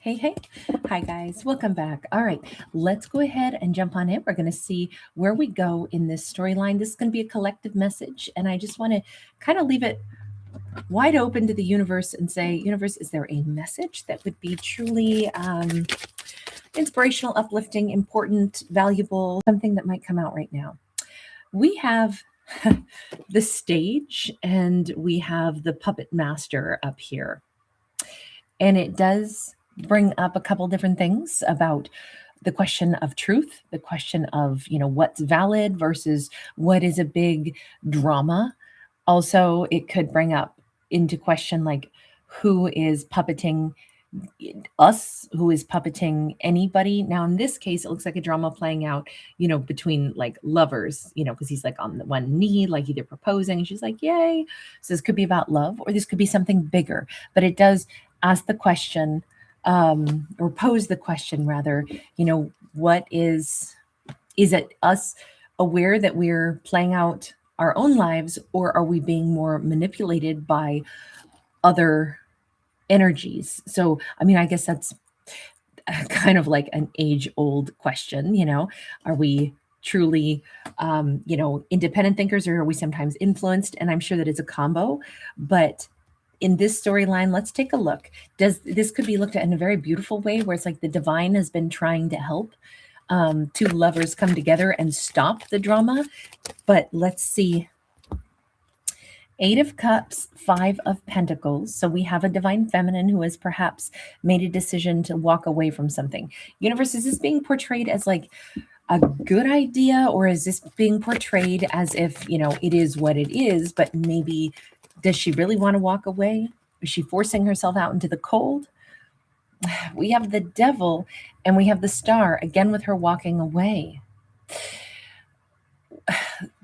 Hey, hey. Hi, guys. Welcome back. All right, let's go ahead and jump on in. We're going to see where we go in this storyline. This is going to be a collective message, and I just want to kind of leave it wide open to the universe and say, universe, is there a message that would be truly inspirational, uplifting, important, valuable, something that might come out right now? We have the stage and we have the puppet master up here. And it does bring up a couple different things about the question of truth, the question of, what's valid versus what is a big drama. Also, it could bring up into question like who is puppeting us, who is puppeting anybody. Now, in this case, it looks like a drama playing out, between like lovers, because he's like on the one knee, like either proposing, and she's like, yay. So this could be about love, or this could be something bigger. But it does ask the question, or pose the question rather, what is it us aware that we're playing out our own lives, or are we being more manipulated by other energies? So, I mean, I guess that's kind of like an age old question, are we truly, independent thinkers, or are we sometimes influenced? And I'm sure that it's a combo. But in this storyline, let's take a look. Does this could be looked at in a very beautiful way where it's like the divine has been trying to help two lovers come together and stop the drama. But let's see. Eight of Cups, Five of Pentacles. So we have a divine feminine who has perhaps made a decision to walk away from something. Universe, is this being portrayed as like a good idea, or is this being portrayed as if, it is what it is, but maybe does she really want to walk away? Is she forcing herself out into the cold? We have the Devil and we have the Star, again with her walking away.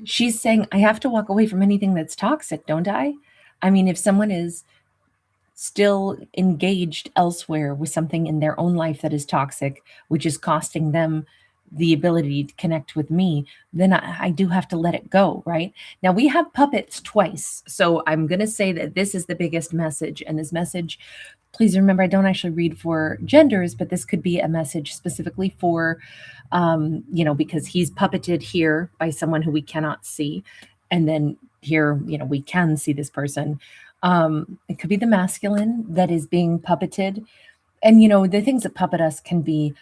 She's saying, I have to walk away from anything that's toxic, don't I? I mean, if someone is still engaged elsewhere with something in their own life that is toxic, which is costing them the ability to connect with me, then I do have to let it go, right? Now we have puppets twice. So I'm going to say that this is the biggest message. And this message, please remember, I don't actually read for genders, but this could be a message specifically for, because he's puppeted here by someone who we cannot see. And then here, we can see this person. It could be the masculine that is being puppeted. And, the things that puppet us can be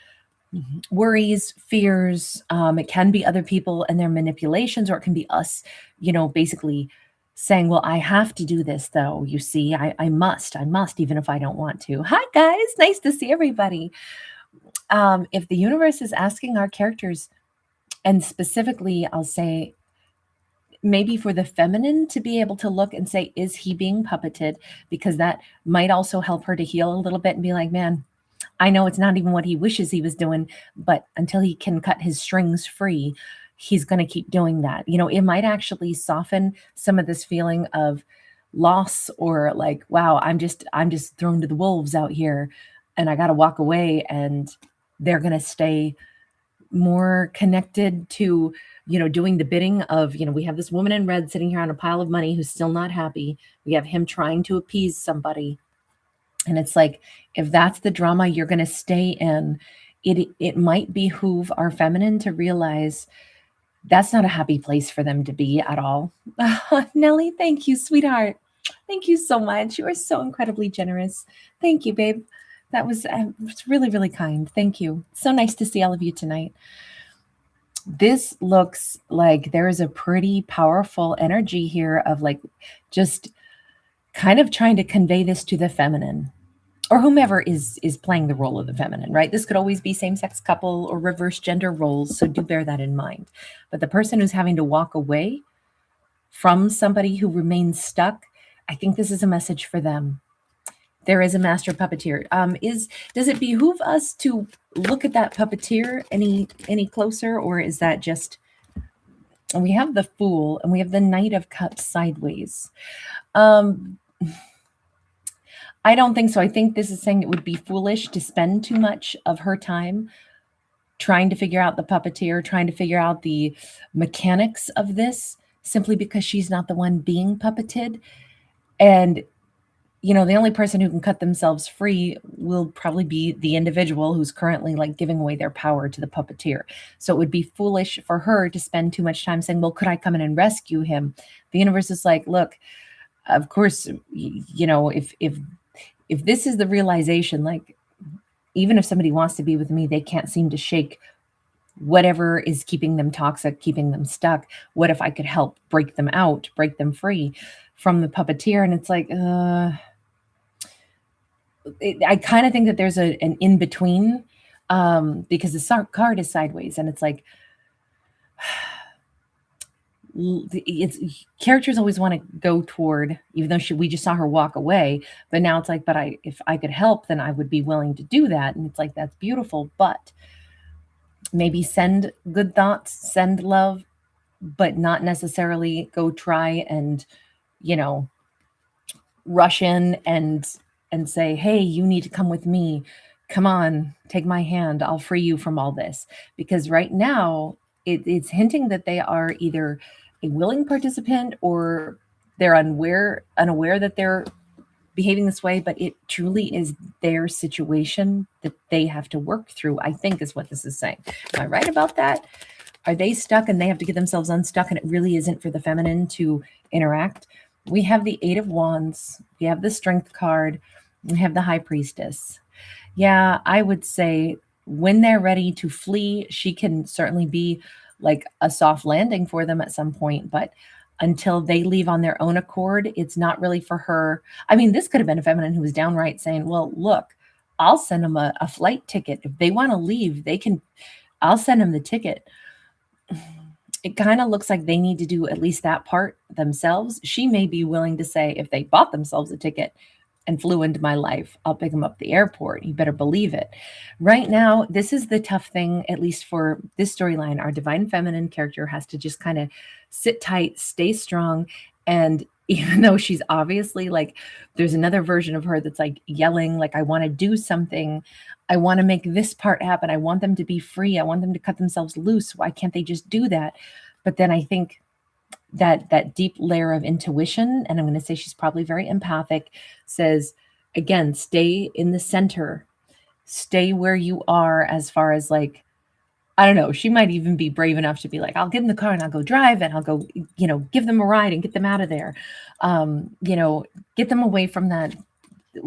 worries, fears. It can be other people and their manipulations, or it can be us, basically saying, well, I have to do this though. You see, I must, even if I don't want to. Hi guys. Nice to see everybody. If the universe is asking our characters, and specifically, I'll say maybe for the feminine to be able to look and say, is he being puppeted? Because that might also help her to heal a little bit and be like, man, I know it's not even what he wishes he was doing, but until he can cut his strings free, he's going to keep doing that. It might actually soften some of this feeling of loss, or like, wow, I'm just thrown to the wolves out here and I got to walk away, and they're going to stay more connected to, doing the bidding of, we have this woman in red sitting here on a pile of money who's still not happy. We have him trying to appease somebody. And it's like, if that's the drama you're going to stay in, it might behoove our feminine to realize that's not a happy place for them to be at all. Nellie, thank you, sweetheart. Thank you so much. You are so incredibly generous. Thank you, babe. That was really, really kind. Thank you. So nice to see all of you tonight. This looks like there is a pretty powerful energy here of like just kind of trying to convey this to the feminine, or whomever is playing the role of the feminine, right? This could always be same-sex couple or reverse gender roles, so do bear that in mind. But the person who's having to walk away from somebody who remains stuck, I think this is a message for them. There is a master puppeteer. Does it behoove us to look at that puppeteer any closer, or is that just... We have the Fool and we have the Knight of Cups sideways. I don't think so. I think this is saying it would be foolish to spend too much of her time trying to figure out the puppeteer, trying to figure out the mechanics of this, simply because she's not the one being puppeted. And the only person who can cut themselves free will probably be the individual who's currently like giving away their power to the puppeteer. So it would be foolish for her to spend too much time saying, well, could I come in and rescue him? The universe is like, look, of course, if this is the realization, like, even if somebody wants to be with me, they can't seem to shake whatever is keeping them toxic, keeping them stuck. What if I could help break them out, break them free from the puppeteer? And it's like, I kind of think that there's an in between, because the card is sideways, and it's like, it's characters always want to go toward, even though we just saw her walk away, but now it's like, but if I could help, then I would be willing to do that. And it's like, that's beautiful, but maybe send good thoughts, send love, but not necessarily go try and, rush in and say, hey, you need to come with me. Come on, take my hand. I'll free you from all this. Because right now it's hinting that they are either a willing participant or they're unaware that they're behaving this way, but it truly is their situation that they have to work through, I think is what this is saying. Am I right about that? Are they stuck and they have to get themselves unstuck, and it really isn't for the feminine to interact? We have the Eight of Wands. We have the Strength card. We have the High Priestess. Yeah, I would say when they're ready to flee, she can certainly be like a soft landing for them at some point, but until they leave on their own accord, it's not really for her. I mean, this could have been a feminine who was downright saying, well, look, I'll send them a flight ticket. If they want to leave, I'll send them the ticket. It kind of looks like they need to do at least that part themselves. She may be willing to say, if they bought themselves a ticket and flew into my life, I'll pick them up at the airport. You better believe it. Right now, this is the tough thing, at least for this storyline. Our divine feminine character has to just kind of sit tight, stay strong. And even though she's obviously like, there's another version of her that's like yelling, like, I want to do something. I want to make this part happen. I want them to be free. I want them to cut themselves loose. Why can't they just do that? But then I think that deep layer of intuition, and I'm going to say she's probably very empathic, says, again, stay in the center, stay where you are, as far as like, I don't know, she might even be brave enough to be like, I'll get in the car and I'll go drive and I'll go, give them a ride and get them out of there. Get them away from that,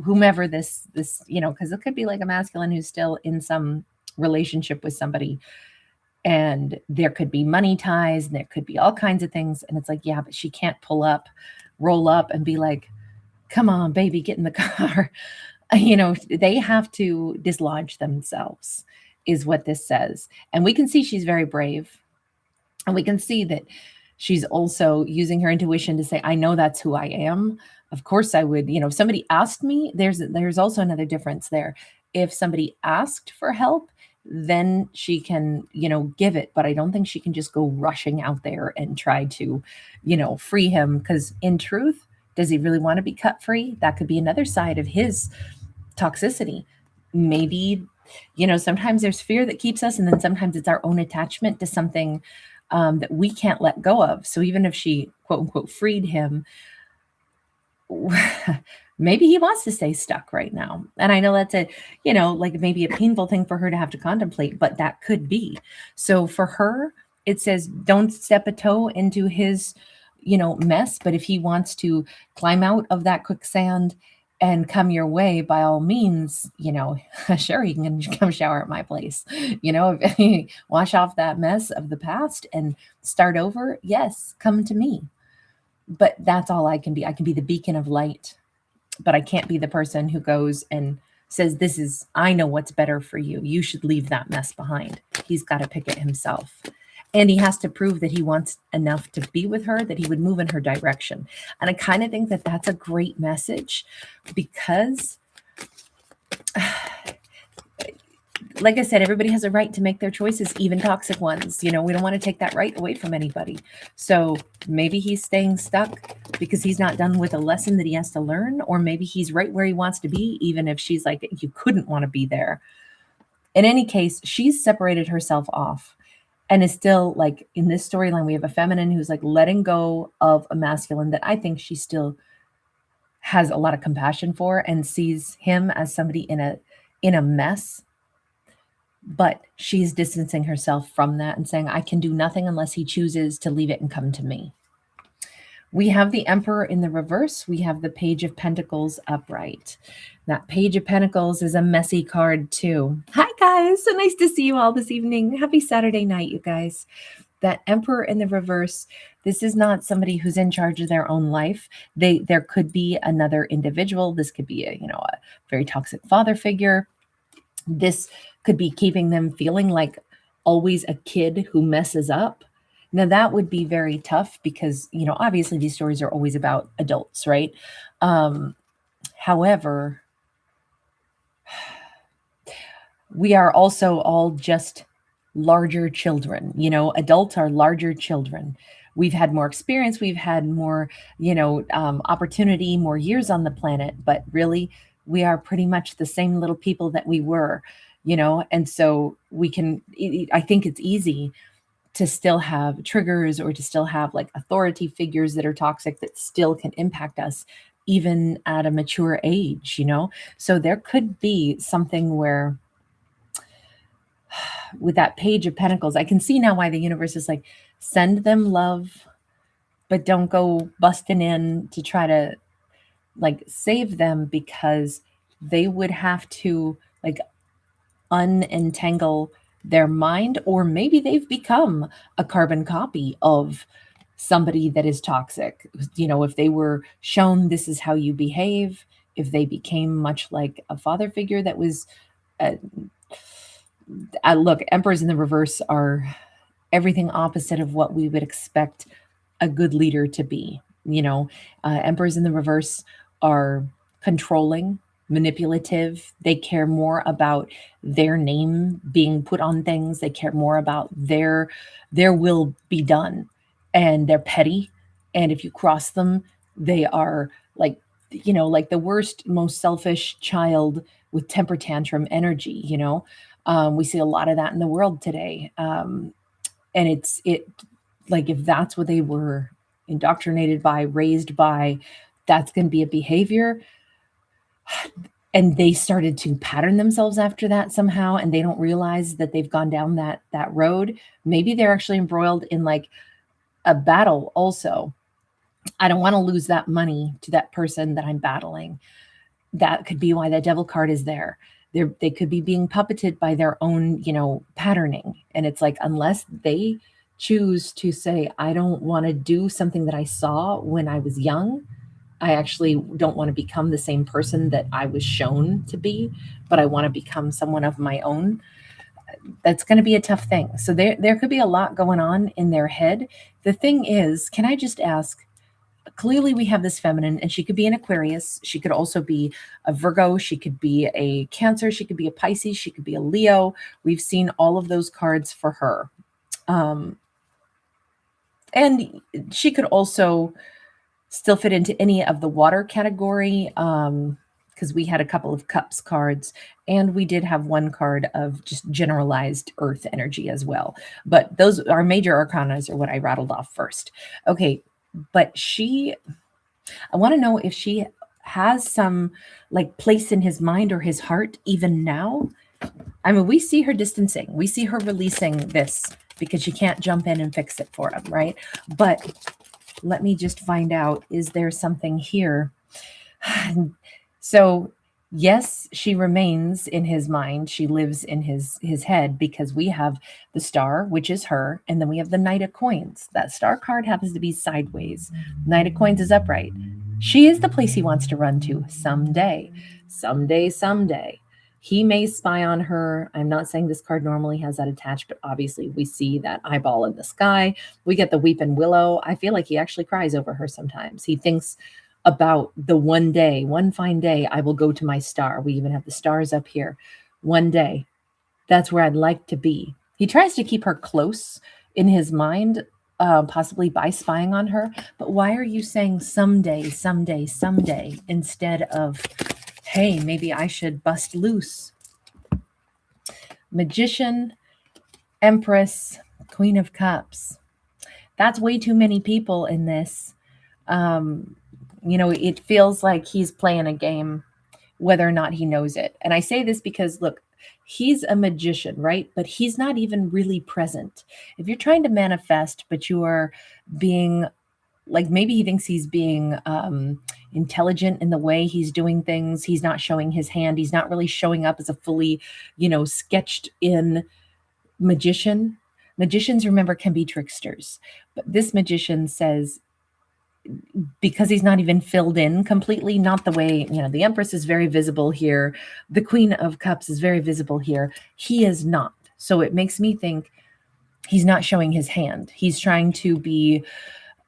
whomever this, because it could be like a masculine who's still in some relationship with somebody. And there could be money ties, and there could be all kinds of things. And it's like, yeah, but she can't roll up and be like, come on, baby, get in the car. They have to dislodge themselves, is what this says. And we can see she's very brave. And we can see that she's also using her intuition to say, I know that's who I am. Of course I would, if somebody asked me, there's also another difference there. If somebody asked for help, then she can, give it. But I don't think she can just go rushing out there and try to, free him. Because in truth, does he really want to be cut free? That could be another side of his toxicity. Maybe, sometimes there's fear that keeps us, and then sometimes it's our own attachment to something that we can't let go of. So even if she, quote unquote, freed him, maybe he wants to stay stuck right now. And I know that's like maybe a painful thing for her to have to contemplate, but that could be. So for her, it says, don't step a toe into his, mess. But if he wants to climb out of that quicksand and come your way, by all means, sure, he can come shower at my place, wash off that mess of the past and start over. Yes, come to me. But that's all I can be. I can be the beacon of light, but I can't be the person who goes and says, I know what's better for you. You should leave that mess behind. He's got to pick it himself. And he has to prove that he wants enough to be with her, that he would move in her direction. And I kind of think that that's a great message, because like I said, everybody has a right to make their choices, even toxic ones. We don't want to take that right away from anybody. So maybe he's staying stuck because he's not done with a lesson that he has to learn, or maybe he's right where he wants to be, even if she's like, you couldn't want to be there. In any case, she's separated herself off and is still like, in this storyline, we have a feminine who's like letting go of a masculine that I think she still has a lot of compassion for and sees him as somebody in a mess, but she's distancing herself from that and saying, I can do nothing unless he chooses to leave it and come to me. We have the Emperor in the reverse. We have the Page of Pentacles upright. That Page of Pentacles is a messy card too. Hi guys, so nice to see you all this evening. Happy Saturday night, you guys. That Emperor in the reverse, this is not somebody who's in charge of their own life. There could be another individual. This could be a very toxic father figure. This could be keeping them feeling like always a kid who messes up. Now that would be very tough because, obviously these stories are always about adults, right? However, we are also all just larger children. Adults are larger children. We've had more experience. We've had more, opportunity, more years on the planet, but really we are pretty much the same little people that we were, and so I think it's easy to still have triggers or to still have like authority figures that are toxic that still can impact us even at a mature age, So there could be something where with that Page of Pentacles, I can see now why the universe is like, send them love, but don't go busting in to try to like save them, because they would have to like unentangle their mind, or maybe they've become a carbon copy of somebody that is toxic. If they were shown this is how you behave, if they became much like a father figure that was look, Emperors in the reverse are everything opposite of what we would expect a good leader to be. Emperors in the reverse are controlling, manipulative. They care more about their name being put on things. They care more about their will be done, and they're petty. And if you cross them, they are like, like the worst, most selfish child with temper tantrum energy. We see a lot of that in the world today. And it like, if that's what they were indoctrinated by, raised by, that's going to be a behavior. And they started to pattern themselves after that somehow, and they don't realize that they've gone down that road. Maybe they're actually embroiled in like a battle also. I don't want to lose that money to that person that I'm battling. That could be why that Devil card is there. They could be being puppeted by their own, patterning. And it's like, unless they choose to say, I don't want to do something that I saw when I was young, I actually don't want to become the same person that I was shown to be, but I want to become someone of my own. That's going to be a tough thing. So there could be a lot going on in their head. The thing is, can I just ask, clearly we have this feminine, and she could be an Aquarius. She could also be a Virgo. She could be a Cancer. She could be a Pisces. She could be a Leo. We've seen all of those cards for her. And she could also still fit into any of the water category, because we had a couple of Cups cards, and we did have one card of just generalized earth energy as well. But those are major arcanas, are what I rattled off first. Okay, but I want to know if she has some like place in his mind or his heart even now. I mean, we see her distancing. We see her releasing this because she can't jump in and fix it for him, right? But let me just find out, is there something here? So yes, she remains in his mind. She lives in his head, because we have the Star, which is her, and then we have the Knight of Coins. That Star card happens to be sideways. Knight of Coins is upright. She is the place he wants to run to someday. Someday. He may spy on her. I'm not saying this card normally has that attached, but obviously we see that eyeball in the sky. We get the Weeping Willow. I feel like he actually cries over her sometimes. He thinks about the one fine day, I will go to my star. We even have the stars up here. One day, that's where I'd like to be. He tries to keep her close in his mind, possibly by spying on her. But why are you saying someday, instead of, hey, maybe I should bust loose? Magician, Empress, Queen of Cups. That's way too many people in this. it feels like he's playing a game, whether or not he knows it. And I say this because, look, he's a magician, right? But he's not even really present. If you're trying to manifest, but you are being like, maybe he thinks he's being intelligent in the way he's doing things. He's not showing his hand. He's not really showing up as a fully, sketched in magician. Magicians, remember, can be tricksters. But this magician says, because he's not even filled in completely, not the way, the Empress is very visible here. The Queen of Cups is very visible here. He is not. So it makes me think he's not showing his hand. He's trying to be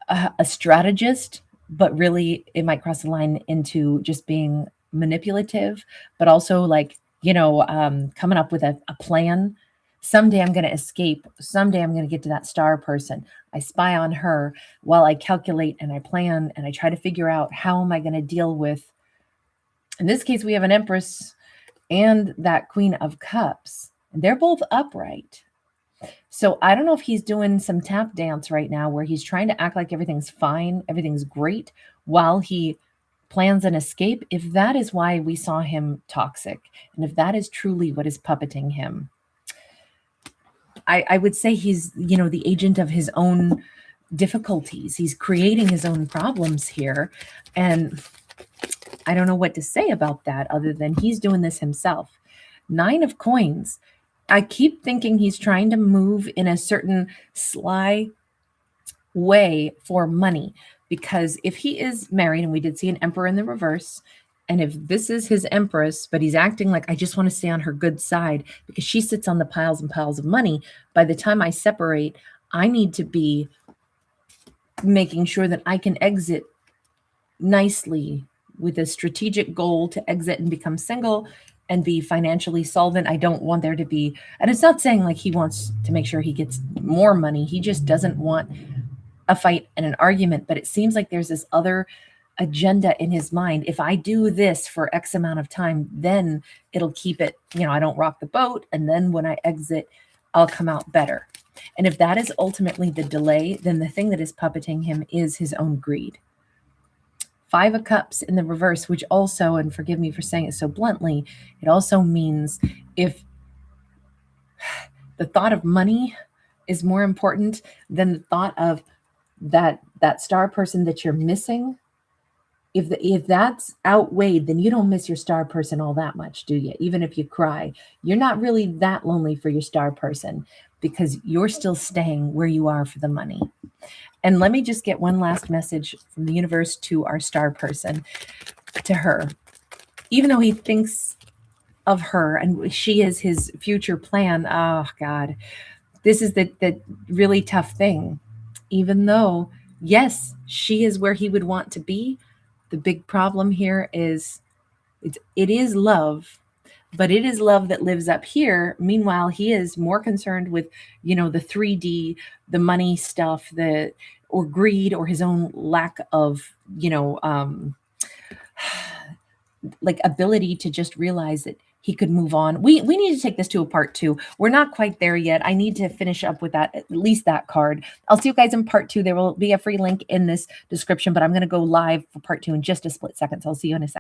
a strategist, but really it might cross the line into just being manipulative, but also like, coming up with a plan. Someday I'm going to escape. Someday I'm going to get to that star person. I spy on her while I calculate and I plan and I try to figure out how am I going to deal with, in this case, we have an Empress and that Queen of Cups, and they're both upright. So I don't know if he's doing some tap dance right now where he's trying to act like everything's fine, everything's great, while he plans an escape. If that is why we saw him toxic, and if that is truly what is puppeting him, I would say he's, the agent of his own difficulties. He's creating his own problems here. And I don't know what to say about that other than he's doing this himself. 9 of Coins. I keep thinking he's trying to move in a certain sly way for money, because if he is married, and we did see an Emperor in the reverse, and if this is his Empress, but he's acting like, I just want to stay on her good side because she sits on the piles and piles of money. By the time I separate, I need to be making sure that I can exit nicely with a strategic goal to exit and become single and be financially solvent. I don't want there to be, and it's not saying like he wants to make sure he gets more money. He just doesn't want a fight and an argument, but it seems like there's this other agenda in his mind. If I do this for X amount of time, then it'll keep it, I don't rock the boat. And then when I exit, I'll come out better. And if that is ultimately the delay, then the thing that is puppeting him is his own greed. 5 of Cups in the reverse, which also, and forgive me for saying it so bluntly, it also means if the thought of money is more important than the thought of that star person that you're missing, if that's outweighed, then you don't miss your star person all that much, do you? Even if you cry, you're not really that lonely for your star person because you're still staying where you are for the money. And let me just get one last message from the universe to our star person, to her. Even though he thinks of her and she is his future plan, oh God, this is the really tough thing. Even though, yes, she is where he would want to be, the big problem here is it is love, but it is love that lives up here. Meanwhile, he is more concerned with, the 3D, the money stuff, or greed, or his own lack of, like ability to just realize that he could move on. We need to take this to a part 2. We're not quite there yet. I need to finish up with that, at least that card. I'll see you guys in part 2. There will be a free link in this description, but I'm going to go live for part 2 in just a split second. So I'll see you in a second.